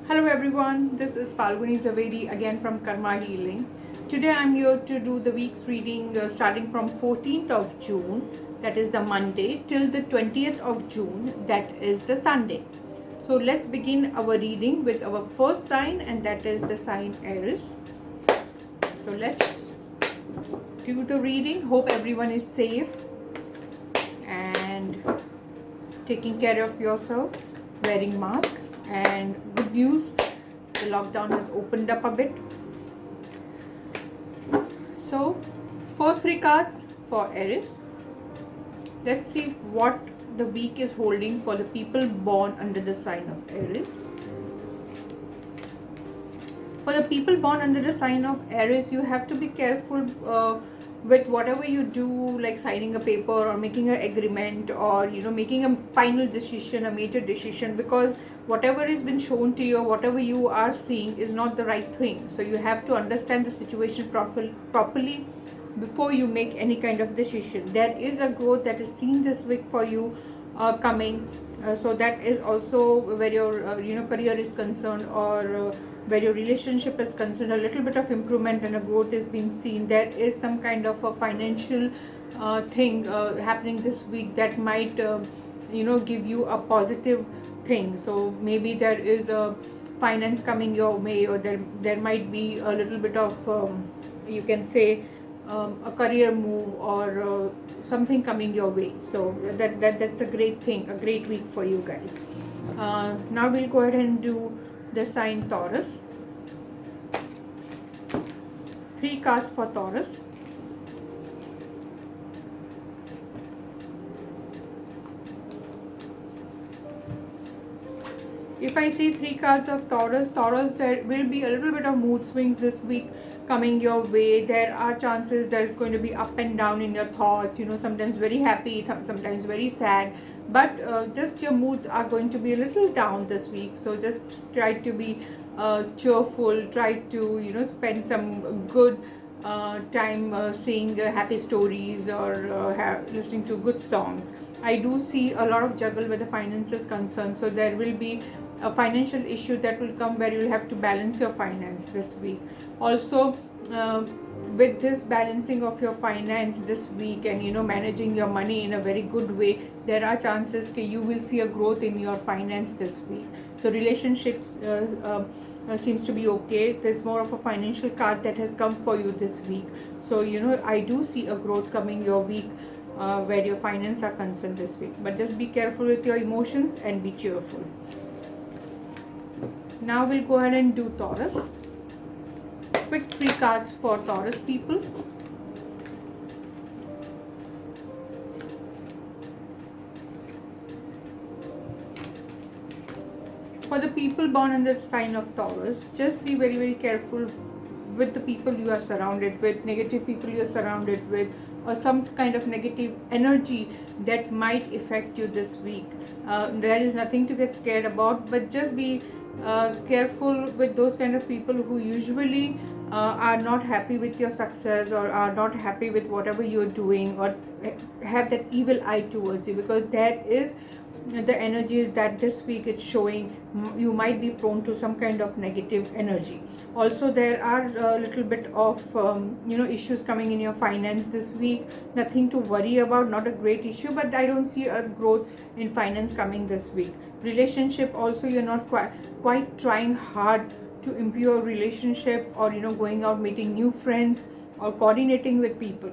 Hello everyone, this is Falguni Zaveri again from Karma Healing. Today I'm here to do the week's reading starting from 14th of June, that is the Monday, till the 20th of June, that is the Sunday. So let's begin our reading with our first sign, and that is the sign Aries. So let's do the reading. Hope everyone is safe and taking care of yourself, wearing mask. And good news, the lockdown has opened up a bit. So first three cards for Aries. Let's see what the week is holding for the people born under the sign of Aries. For the people born under the sign of Aries, you have to be careful with whatever you do, like signing a paper or making an agreement, or making a final decision, a major decision, because whatever has been shown to you, whatever you are seeing is not the right thing. So you have to understand the situation properly before you make any kind of decision. There is a growth that is seen this week for you coming. So that is also where your career is concerned, or where your relationship is concerned. A little bit of improvement and a growth is being seen. There is some kind of a financial thing happening this week that might give you a positive thing. So maybe there is a finance coming your way, or there might be a little bit of you can say a career move, or something coming your way. So that's a great thing, a great week for you guys. Now we'll go ahead and do the sign Taurus. Three cards for Taurus. If I see three cards of Taurus, there will be a little bit of mood swings this week coming your way. There are chances there's going to be up and down in your thoughts, sometimes very happy, sometimes very sad, but just your moods are going to be a little down this week. So just try to be cheerful, try to spend some good time seeing happy stories, or listening to good songs. I do see a lot of juggle where the finance is concerned, so there will be a financial issue that will come where you'll have to balance your finance this week. Also, with this balancing of your finance this week, and managing your money in a very good way, there are chances that you will see a growth in your finance this week. The relationships seems to be okay. There's more of a financial card that has come for you this week. So I do see a growth coming your week where your finance are concerned this week. But just be careful with your emotions and be cheerful. Now we'll go ahead and do Taurus. Quick three cards for Taurus people. For the people born under the sign of Taurus, just be very, very careful with the people you are surrounded with, negative people you are surrounded with, or some kind of negative energy that might affect you this week. There is nothing to get scared about, but just be careful with those kind of people who usually are not happy with your success, or are not happy with whatever you're doing, or have that evil eye towards you, because that is the energies that this week it's showing. You might be prone to some kind of negative energy. Also, there are a little bit of issues coming in your finance this week. Nothing to worry about, not a great issue, but I don't see a growth in finance coming this week. Relationship also, you're not quite trying hard to improve your relationship, or going out meeting new friends, or coordinating with people.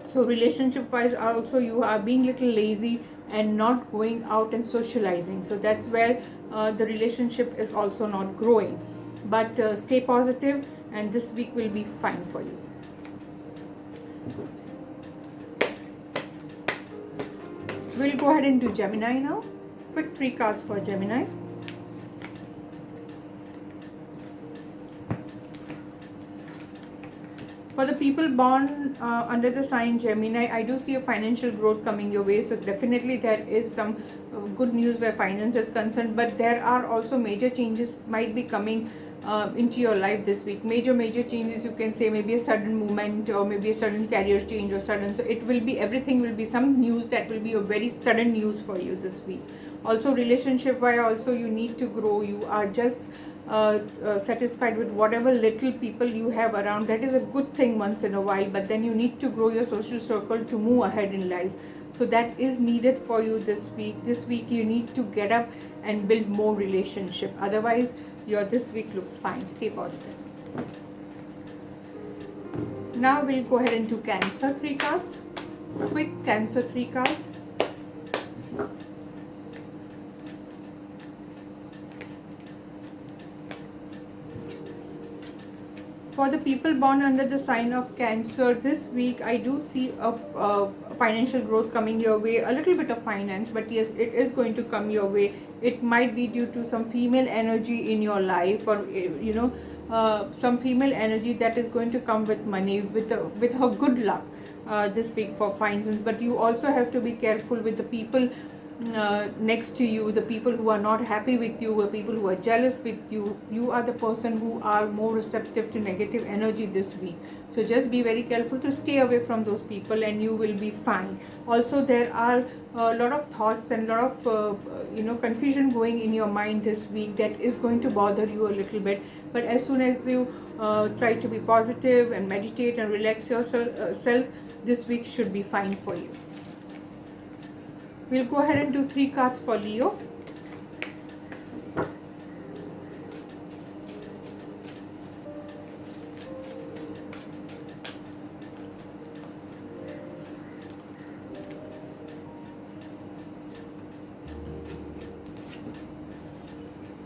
So relationship wise also, you are being little lazy and not going out and socializing. So that's where the relationship is also not growing. But stay positive, and this week will be fine for you. We'll go ahead and do Gemini now. Quick three cards for Gemini. For the people born under the sign Gemini, I do see a financial growth coming your way. So definitely there is some good news where finance is concerned, but there are also major changes might be coming into your life this week. Major changes, you can say, maybe a sudden movement, or maybe a sudden career change, or sudden, so it will be, everything will be some news that will be a very sudden news for you this week. Also relationship wise also you need to grow. You are just satisfied with whatever little people you have around. That is a good thing once in a while, but then you need to grow your social circle to move ahead in life. So that is needed for you this week. This week you need to get up and build more relationship. Otherwise your this week looks fine. Stay positive. Now we'll go ahead and do Cancer 3 cards. Quick Cancer 3 cards. For the people born under the sign of Cancer, this week I do see a financial growth coming your way. A little bit of finance, but yes, it is going to come your way. It might be due to some female energy in your life, or some female energy that is going to come with money, with her good luck this week for finance. But you also have to be careful with the people next to you, the people who are not happy with you, the people who are jealous with you. You are the person who are more receptive to negative energy this week. So just be very careful to stay away from those people and you will be fine. Also there are a lot of thoughts and a lot of confusion going in your mind this week that is going to bother you a little bit. But as soon as you try to be positive and meditate and relax yourself, this week should be fine for you. We'll go ahead and do 3 cards for Leo.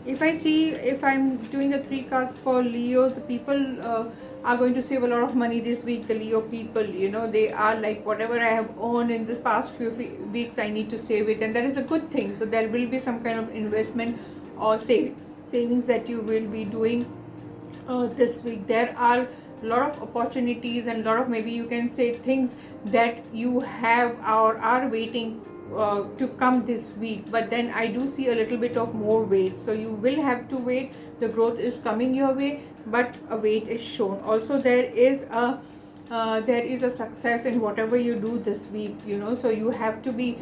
If I'm doing the 3 cards for Leo, the people are going to save a lot of money this week. The Leo people, they are like, whatever I have earned in this past few weeks, I need to save it, and that is a good thing. So there will be some kind of investment or savings that you will be doing this week. There are a lot of opportunities and a lot of, maybe you can say, things that you have or are waiting to come this week, but then I do see a little bit of more wait, so you will have to wait. The growth is coming your way, but a wait is shown. Also there is a success in whatever you do this week, so you have to be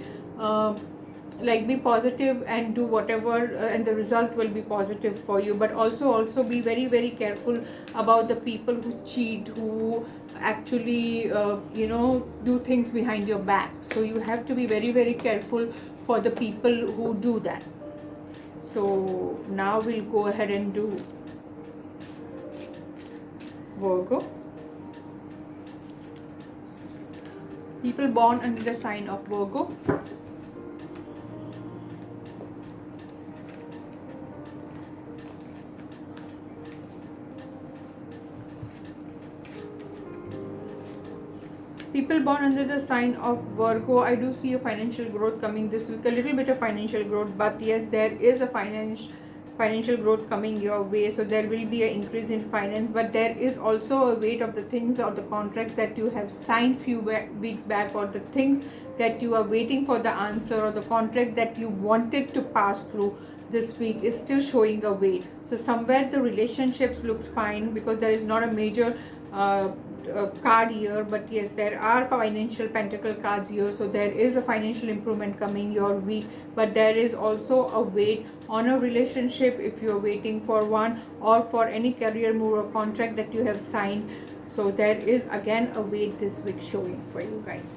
be positive and do whatever, and the result will be positive for you. But also be very, very careful about the people who cheat, who actually do things behind your back. So you have to be very, very careful for the people who do that. So now we'll go ahead and do Virgo. People born under the sign of Virgo. People born under the sign of Virgo, I do see a financial growth coming this week, a little bit of financial growth, but yes, there is a financial growth coming your way. So there will be an increase in finance, but there is also a weight of the things or the contracts that you have signed few weeks back, or the things that you are waiting for the answer, or the contract that you wanted to pass through this week is still showing a weight. So somewhere the relationships looks fine because there is not a major card here, but yes, there are financial pentacle cards here, so there is a financial improvement coming your week. But there is also a wait on a relationship if you're waiting for one, or for any career move or contract that you have signed. So there is again a wait this week showing for you guys.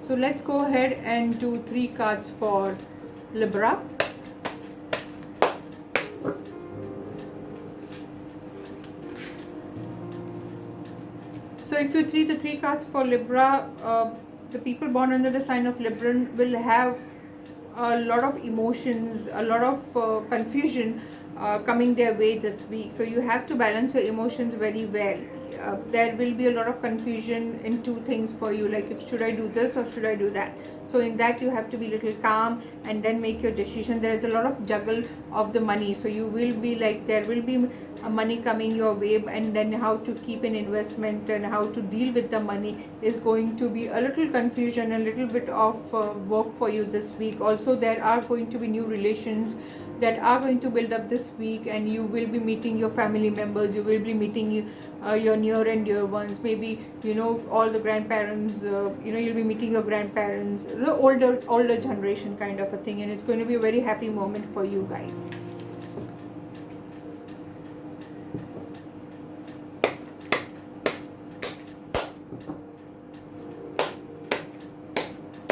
So let's go ahead and do 3 cards for Libra. So if you read the 3 cards for Libra, the people born under the sign of Libra will have a lot of emotions, a lot of confusion coming their way this week. So you have to balance your emotions very well. There will be a lot of confusion in 2 things for you, like if should I do this or should I do that. So in that you have to be little calm and then make your decision. There is a lot of juggle of the money, so you will be like, there will be money coming your way, and then how to keep an investment and how to deal with the money is going to be a little confusion, a little bit of work for you this week. Also there are going to be new relations that are going to build up this week, and you will be meeting your family members, you will be meeting your near and dear ones, maybe all the grandparents, you'll be meeting your grandparents, the older generation kind of a thing, and it's going to be a very happy moment for you guys.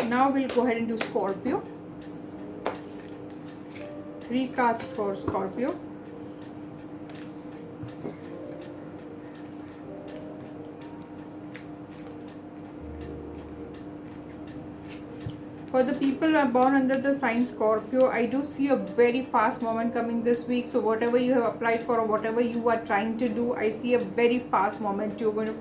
Now we'll go ahead and do Scorpio. 3 cards for Scorpio. For the people who are born under the sign Scorpio, I do see a very fast moment coming this week. So whatever you have applied for or whatever you are trying to do, I see a very fast moment. You're going to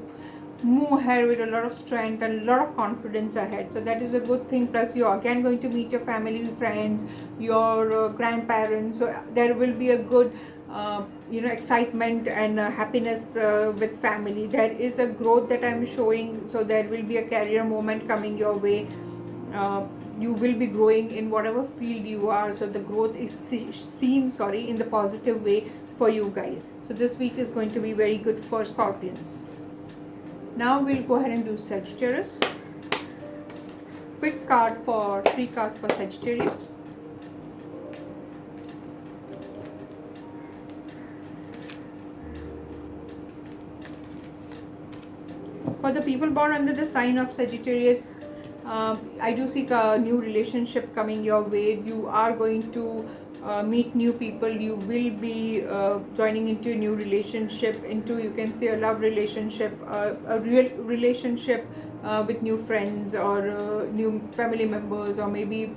move ahead with a lot of strength and a lot of confidence ahead. So that is a good thing. Plus you're again going to meet your family, friends, your grandparents. So there will be a good excitement and happiness with family. There is a growth that I'm showing. So there will be a career moment coming your way. You will be growing in whatever field you are, so the growth is seen in the positive way for you guys. So this week is going to be very good for Scorpions. Now we'll go ahead and do Sagittarius. Quick card for 3 cards for Sagittarius. For the people born under the sign of Sagittarius, I do see a new relationship coming your way. You are going to meet new people. You will be joining into a new relationship, into, you can say, a love relationship, a real relationship with new friends or new family members, or maybe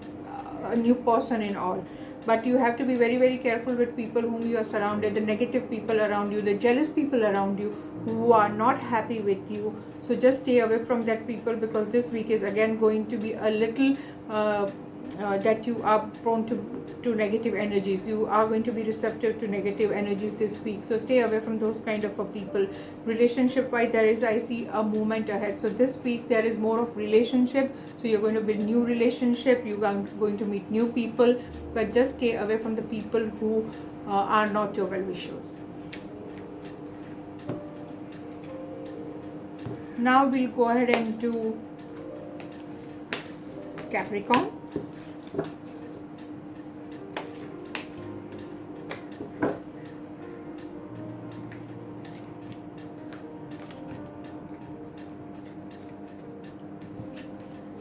a new person in all. But you have to be very, very careful with people whom you are surrounded, the negative people around you, the jealous people around you who are not happy with you. So just stay away from that people, because this week is again going to be a little that you are prone to negative energies. You are going to be receptive to negative energies this week. So stay away from those kind of people. Relationship wise, I see a movement ahead. So this week there is more of relationship. So you're going to build new relationship. You're going to meet new people. But just stay away from the people who are not your well-wishers. Now we'll go ahead and do Capricorn.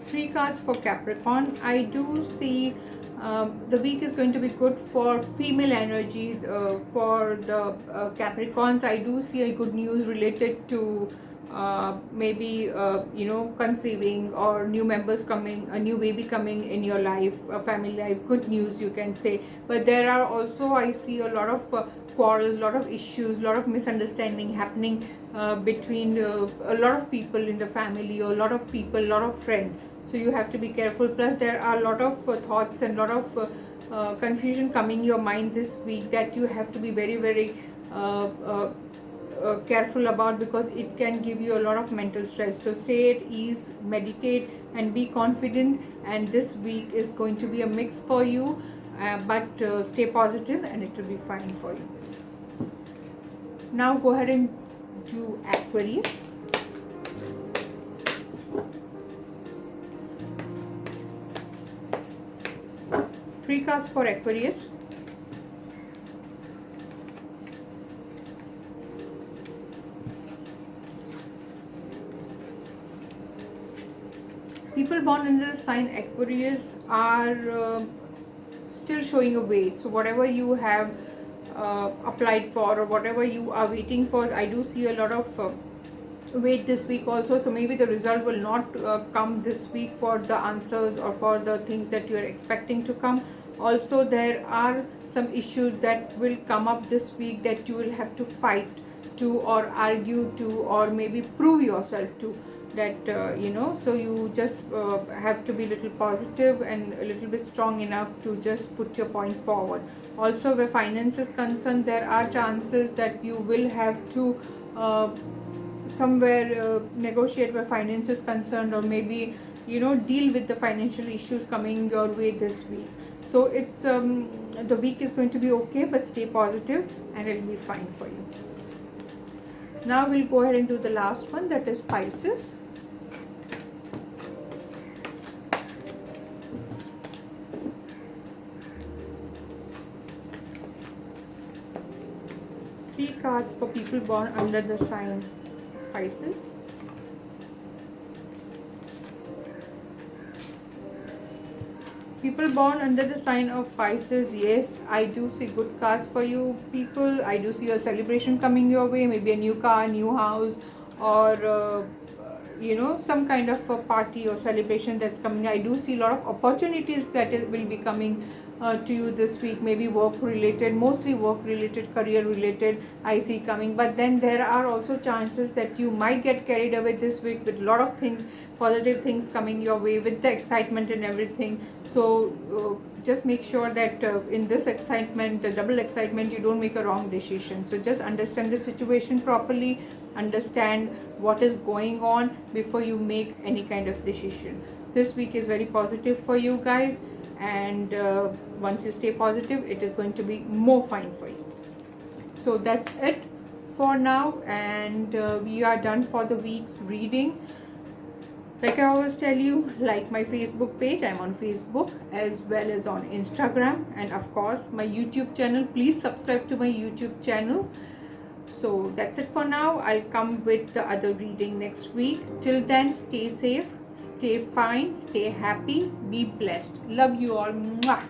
Three cards for Capricorn. I do see the week is going to be good for female energy. For the Capricorns, I do see a good news related to maybe conceiving, or new members coming, a new baby coming in your life, a family life. Good news, you can say. But there are also, I see a lot of quarrels, a lot of issues, a lot of misunderstanding happening between a lot of people in the family, or a lot of people, a lot of friends. So you have to be careful. Plus there are a lot of thoughts and a lot of confusion coming your mind this week, that you have to be very, very careful about, because it can give you a lot of mental stress. So stay at ease, meditate and be confident, and this week is going to be a mix for you, but stay positive and it will be fine for you. Now go ahead and do Aquarius. Three cards for Aquarius. People born under the sign Aquarius are still showing a way. So whatever you have applied for, or whatever you are waiting for, I do see a lot of wait this week also. So maybe the result will not come this week for the answers or for the things that you are expecting to come. Also there are some issues that will come up this week that you will have to fight to, or argue to, or maybe prove yourself to, that so you just have to be a little positive and a little bit strong enough to just put your point forward. Also where finance is concerned, there are chances that you will have to somewhere negotiate where finance is concerned, or maybe deal with the financial issues coming your way this week. So it's the week is going to be okay, but stay positive and it'll be fine for you. Now we'll go ahead and do the last one, that is Pisces. Three cards for people born under the sign Pisces. People born under the sign of Pisces, yes, I do see good cards for you people. I do see a celebration coming your way, maybe a new car, new house, or some kind of a party or celebration that's coming. I do see a lot of opportunities that will be coming to you this week, maybe work related, mostly work related, career related I see coming. But then there are also chances that you might get carried away this week with a lot of things, positive things coming your way with the excitement and everything. So just make sure that in this excitement, the double excitement, you don't make a wrong decision. So just understand the situation properly, understand what is going on before you make any kind of decision. This week is very positive for you guys, and once you stay positive, it is going to be more fine for you. So that's it for now, and we are done for the week's reading. Like I always tell you, like my Facebook page, I'm on Facebook as well as on Instagram, and of course my YouTube channel. Please subscribe to my YouTube channel. So that's it for now. I'll come with the other reading next week. Till then, stay safe, stay fine, stay happy, be blessed. Love you all. Mwah.